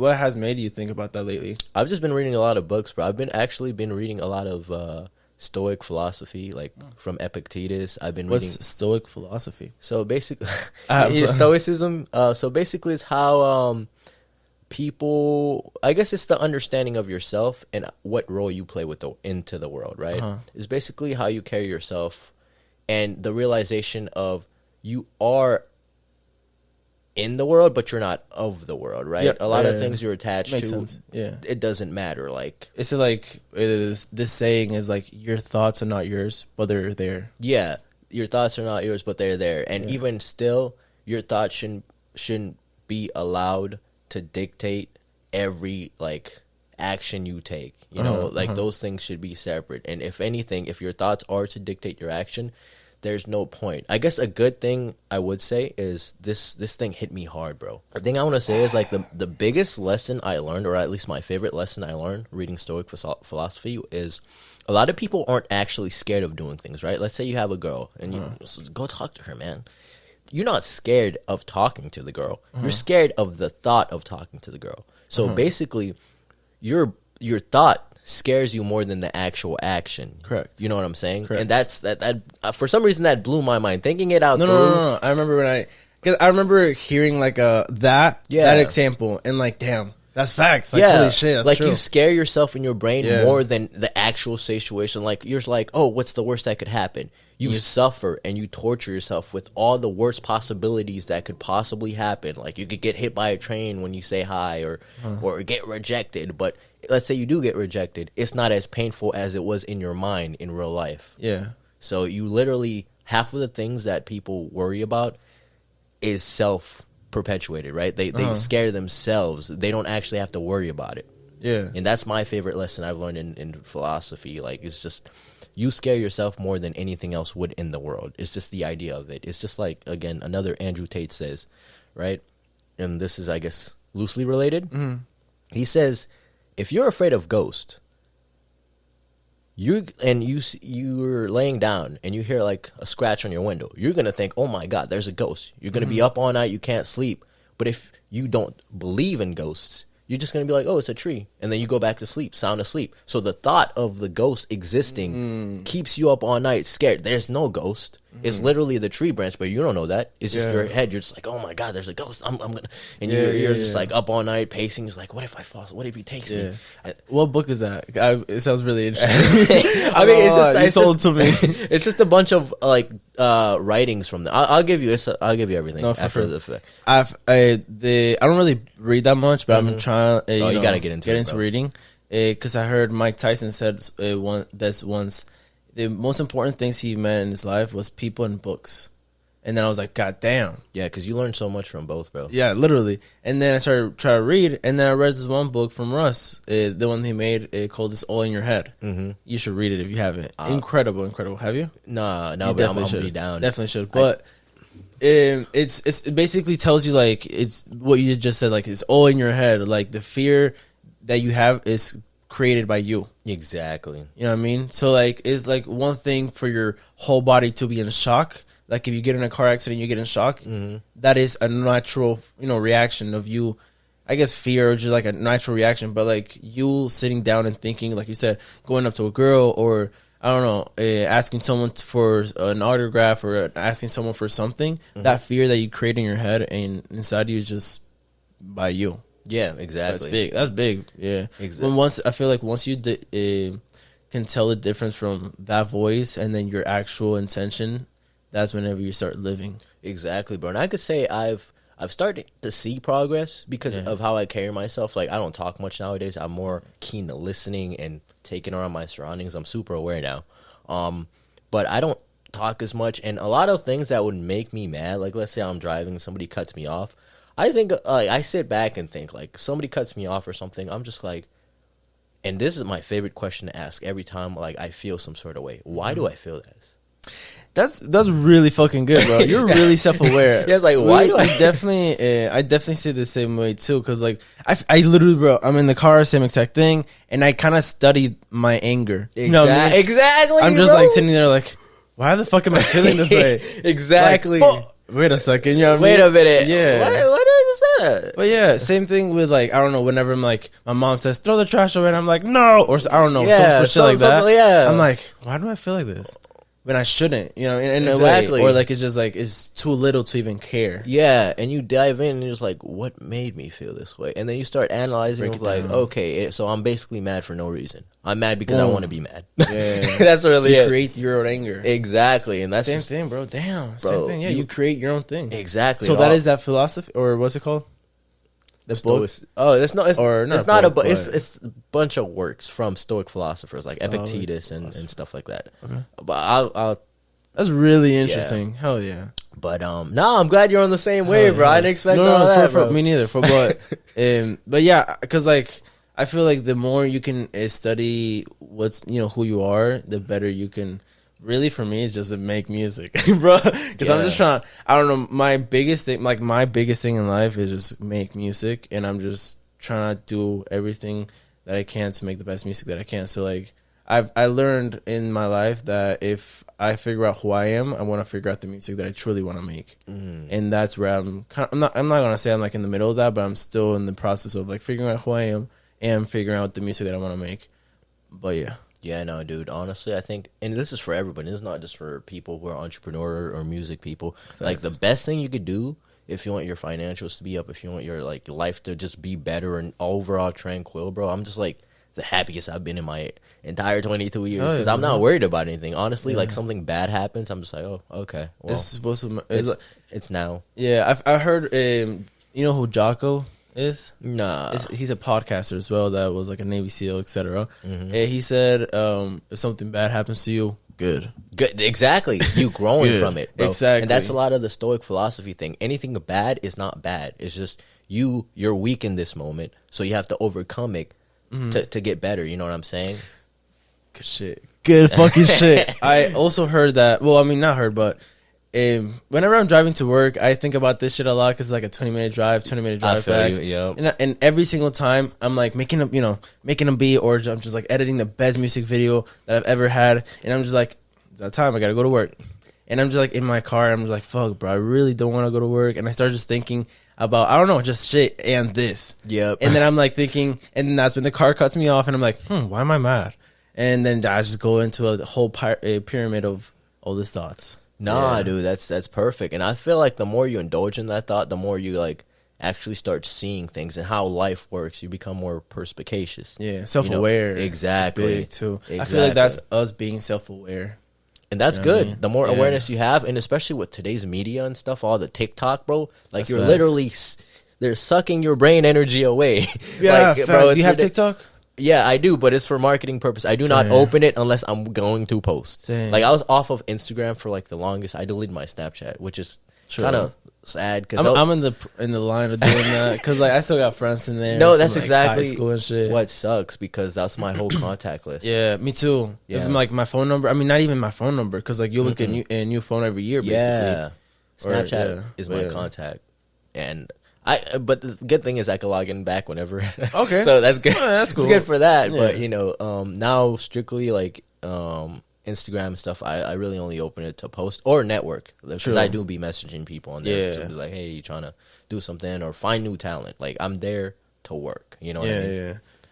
what has made you think about that lately? I've just been reading a lot of books, bro. I've been reading a lot of Stoic philosophy, like from Epictetus. I've been reading. What's Stoic philosophy? So basically, Stoicism. So basically, it's how people. I guess it's the understanding of yourself and what role you play into the world. Right? It's basically how you carry yourself, and the realization of you are in the world, but you're not of the world, right? Yep. A lot of things you're attached Makes to. sense. Yeah. It doesn't matter. Like, It's like this saying is like your thoughts are not yours, but they're there. yeah, your thoughts are not yours, but they're there. And even still, your thoughts shouldn't be allowed to dictate every like action you take. You know, like those things should be separate. And if anything, if your thoughts are to dictate your action, there's no point. I guess a good thing I would say is this thing hit me hard, bro. The thing I want to say is like the biggest lesson I learned, or at least my favorite lesson I learned reading Stoic philosophy, is a lot of people aren't actually scared of doing things, right? Let's say you have a girl and you go talk to her, man. You're not scared of talking to the girl. You're scared of the thought of talking to the girl. So basically, your thought scares you more than the actual action. Correct. You know what I'm saying? Correct. And that's that for some reason that blew my mind. Thinking it out. No. I remember because I remember hearing like that example and like, damn, that's facts. Like, holy shit, that's like true. you scare yourself in your brain more than the actual situation. Like you're like, oh, what's the worst that could happen? You suffer and you torture yourself with all the worst possibilities that could possibly happen. Like you could get hit by a train when you say hi, or get rejected. But let's say you do get rejected, it's not as painful as it was in your mind in real life. Yeah. So you literally, half of the things that people worry about is self-perpetuated, right? They scare themselves. They don't actually have to worry about it. Yeah. And that's my favorite lesson I've learned in philosophy. Like, it's just, you scare yourself more than anything else would in the world. It's just the idea of it. It's just like, again, another Andrew Tate says, right? And this is, I guess, loosely related. He says, if you're afraid of ghosts, you're laying down and you hear like a scratch on your window, you're going to think, oh my God, there's a ghost. You're going to be up all night, you can't sleep. But if you don't believe in ghosts, you're just going to be like, oh, it's a tree. And then you go back to sleep, sound asleep. So the thought of the ghost existing keeps you up all night scared. There's no ghost. It's literally the tree branch, but you don't know that. It's just your head. You're just like, oh my God, there's a ghost. I'm going to. And you're just like up all night pacing. It's like, what if I fall? What if he takes me? What book is that? It sounds really interesting. I mean, it's just. You sold it to me. It's just a bunch of like writings from the. I'll give you everything after the fact. I don't really read that much, but I've been trying. You gotta get into reading, because I heard Mike Tyson said once the most important things he met in his life was people and books, and then I was like, God damn, yeah, because you learn so much from both, bro. Yeah, literally. And then I started trying to read, and then I read this one book from Russ, the one he made called "It's All in Your Head." You should read it if you haven't. Incredible. Have you? No, you but I'm gonna be down. Definitely should, but. It basically tells you like it's what you just said, like it's all in your head. Like the fear that you have is created by you. Exactly. You know what I mean? So like it's like one thing for your whole body to be in shock. Like if you get in a car accident, you get in shock. That is a natural, reaction of you. I guess fear or just like a natural reaction. But like you sitting down and thinking, like you said, going up to a girl or I don't know, asking someone for an autograph or asking someone for something, that fear that you create in your head and inside you is just by you. Yeah, exactly. That's big. Yeah. Exactly. I feel like once you can tell the difference from that voice and then your actual intention, that's whenever you start living. Exactly, bro. And I could say I've started to see progress because of how I carry myself. Like, I don't talk much nowadays. I'm more keen to listening and taking around my surroundings. I'm super aware now. But I don't talk as much. And a lot of things that would make me mad, like let's say I'm driving and somebody cuts me off. I think, I sit back and think, like, somebody cuts me off or something. I'm just like, and this is my favorite question to ask every time, like, I feel some sort of way. Why do I feel this? That's really fucking good, bro. You're really self-aware. Yeah, it's like, why do I definitely say the same way too, because like I literally, bro, I'm in the car, same exact thing, and I kind of studied my anger. You know what I mean? Exactly. I'm just like sitting there, like, why the fuck am I feeling this way? Exactly. Like, wait a second, you know what I mean? Wait a minute. Yeah. What did I just say But yeah, same thing with like, I don't know, whenever I'm like, my mom says throw the trash away, and I'm like, no, or I don't know, some shit like that. Yeah. I'm like, why do I feel like this when I shouldn't? You know, in Exactly. a way, or like it's just like it's too little to even care. Yeah, and you dive in and you're just like, what made me feel this way? And then you start analyzing. It's like, okay, so I'm basically mad for no reason. I'm mad because I want to be mad. Yeah, that's really you it. create your own anger. Exactly, and that's same thing, bro. Damn, bro, same thing. Yeah, you create your own thing. Exactly. So that is that philosophy, or what's it called? The book? Oh, it's not. It's not a book. It's a bunch of works from Stoic philosophers like Epictetus and stuff like that. Okay. But I'll that's really interesting. Yeah. Hell yeah. But no, I'm glad you're on the same wave, bro. I didn't expect all that, bro. Me neither. But yeah, because like I feel like the more you can study what's who you are, the better you can. Really, for me, it's just to make music, bro. Because I'm just trying. I don't know. My biggest thing in life is just make music, and I'm just trying to do everything that I can to make the best music that I can. So like, I learned in my life that if I figure out who I am, I want to figure out the music that I truly want to make, and that's where I'm not gonna say I'm like in the middle of that, but I'm still in the process of like figuring out who I am and figuring out the music that I want to make. But yeah. Yeah, no, dude. Honestly, I think, and this is for everybody. This is not just for people who are entrepreneur or music people. Thanks. Like the best thing you could do if you want your financials to be up, if you want your like life to just be better and overall tranquil, bro. I'm just like the happiest I've been in my entire 22 years because I'm not worried about anything. Honestly, like something bad happens, I'm just like, oh, okay. Well, it's supposed to. It's now. Yeah, I heard. You know who Jocko is? Nah. He's a podcaster as well that was like a Navy SEAL, etc. He said if something bad happens to you, good, exactly. You growing from it, bro. Exactly. And that's a lot of the Stoic philosophy thing. Anything bad is not bad. It's just you're weak in this moment, so you have to overcome it to get better. You know what I'm saying? Good shit. Good fucking shit. I also heard that. Well, I mean, not heard, but whenever I'm driving to work, I think about this shit a lot because it's like a 20-minute drive back. And every single time I'm like making a beat or I'm just like editing the best music video that I've ever had, and I'm just like, it's that time I gotta go to work, and I'm just like in my car, I'm just like, fuck, bro, I really don't want to go to work, and I start just thinking about I don't know, just shit and this. Yep. And then I'm like thinking, and then that's when the car cuts me off, and I'm like, why am I mad? And then I just go into a whole pyramid of all these thoughts. Nah, dude, that's perfect. And I feel like the more you indulge in that thought, the more you like actually start seeing things and how life works. You become more perspicacious. Yeah, self-aware. Exactly. Big too. Exactly. I feel like that's us being self-aware. And that's good. I mean? The more awareness you have, and especially with today's media and stuff, all the TikTok, bro, like that's you're literally, they're sucking your brain energy away. Yeah, like, bro. Do you have TikTok? Yeah, I do, but it's for marketing purpose. I do not open it unless I'm going to post. Like, I was off of Instagram for, like, the longest. I deleted my Snapchat, which is kind of sad. Cause I'm in the line of doing that because, like, I still got friends in there. No, that's exactly high school and shit. What sucks because that's my whole contact list. Yeah, me too. Yeah. Even, like, my phone number. I mean, not even my phone number because, like, you always get a new phone every year, basically. Yeah. Snapchat is my contact. And... but the good thing is I can log in back whenever. Okay. So that's good. Oh, that's cool. It's good for that. Yeah. But, now strictly like Instagram stuff, I really only open it to post or network. Because I do be messaging people on there. To be like, hey, you trying to do something or find new talent. Like, I'm there to work. You know what I mean? Yeah.